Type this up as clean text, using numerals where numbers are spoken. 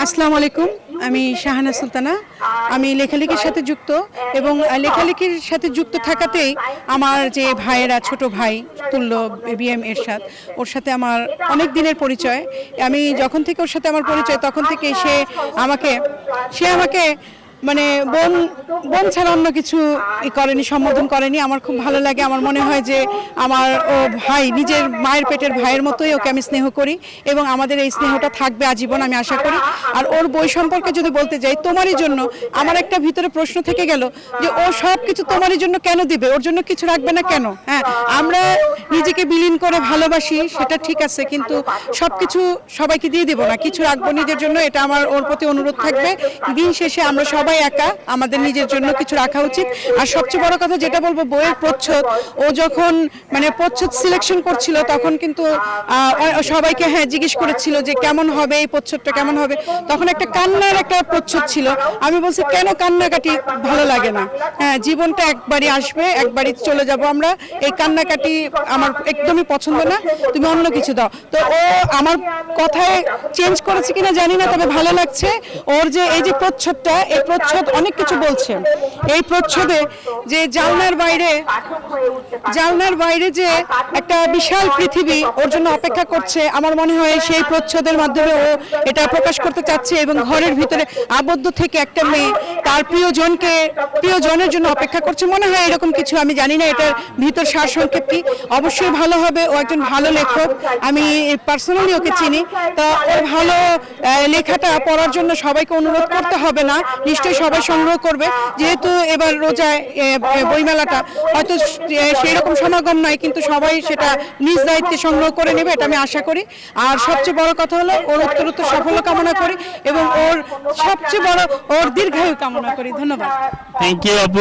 আসসালামু আলাইকুম। আমি শাহানা সুলতানা। আমি লেখালেখির সাথে যুক্ত এবং লেখালেখির সাথে যুক্ত থাকাতেই আমার যে ভাইয়েরা, ছোট ভাই তুল্য, বিএম এরশাদ, ওর সাথে আমার অনেক দিনের পরিচয়। আমি যখন থেকে ওর সাথে আমার পরিচয় তখন থেকে সে আমাকে মানে বোন বোন ছাড়া অন্য কিছু করেনি, সম্বোধন করেনি। আমার খুব ভালো লাগে। আমার মনে হয় যে আমার ও ভাই, নিজের মায়ের পেটের ভাইয়ের মতোই ওকে আমি স্নেহ করি এবং আমাদের এই স্নেহটা থাকবে আজীবন, আমি আশা করি। আর ওর বই সম্পর্কে যদি বলতে যাই, তোমারই জন্য, আমার একটা ভিতরে প্রশ্ন থেকে গেল যে ও সব কিছু তোমারই জন্য কেন দিবে, ওর জন্য কিছু রাখবে না কেন? হ্যাঁ, আমরা নিজেকে বিলীন করে ভালোবাসি, সেটা ঠিক আছে, কিন্তু সব কিছু সবাইকে দিয়ে দেবো না, কিছু রাখবো নিজের জন্য। এটা আমার ওর প্রতি অনুরোধ থাকবে। দিন শেষে আমরা সবাই একা, আমাদের নিজের জন্য কিছু রাখা উচিত। আর সবচেয়ে বড় কথা যেটা বলবো, বইয়ের প্রচ্ছদ, ও যখন প্রচ্ছদ সিলেকশন করছিল তখন কিন্তু সবাইকে জিজ্ঞেস করেছিল যে কেমন হবে এই প্রচ্ছদটা, কেমন হবে। তখন একটা কান্নার একটা প্রচ্ছদ ছিল। আমি বলছি কেন কান্নাকাটি ভালো লাগে না? হ্যাঁ, জীবনটা একবারই আসবে, একবারই চলে যাব আমরা। এই কান্নাকাটি আমার একদমই পছন্দ না, তুমি অন্য কিছু দাও। তো ও আমার কথায় চেঞ্জ করেছে কিনা জানি না, তবে ভালো লাগছে। ওর যে এই যে প্রচ্ছদটা, এই প্রচ্ছদ অনেক কিছু বলছে। এই প্রচ্ছদে যে জানলার বাইরে যে একটা বিশাল পৃথিবী ওর জন্য অপেক্ষা করছে, আমার মনে হয় সেই প্রচ্ছদের মাধ্যমে ও এটা প্রকাশ করতে চাচ্ছে। এবং ঘরের ভিতরে আবদ্ধ থেকে একটা মেয়ে তার প্রিয়জনের জন্য অপেক্ষা করছে, মনে হয় এরকম কিছু। আমি জানি না এটার ভিতর সারসংক্ষেপ কি। অবশ্যই ভালো হবে, ও একজন ভালো লেখক, আমি পার্সোনালি ওকে চিনি। তা ওর ভালো লেখাটা পড়ার জন্য সবাইকে অনুরোধ করতে হবে না, নিশ্চয়ই সবাই সংগ্রহ করবে। যেহেতু এবার রোজায় বইমেলাটা হয়তো সেই রকম সমাগম নয়, কিন্তু সবাই সেটা নিজ দায়িত্বে সংগ্রহ করে নেবে, এটা আমি আশা করি। আর সবচেয়ে বড় কথা হলো ওর উত্তরোত্তর সাফল্য কামনা করি এবং ওর সবচেয়ে বড় ওর দীর্ঘায়ু কামনা করি। ধন্যবাদ। থ্যাংক ইউ আপু।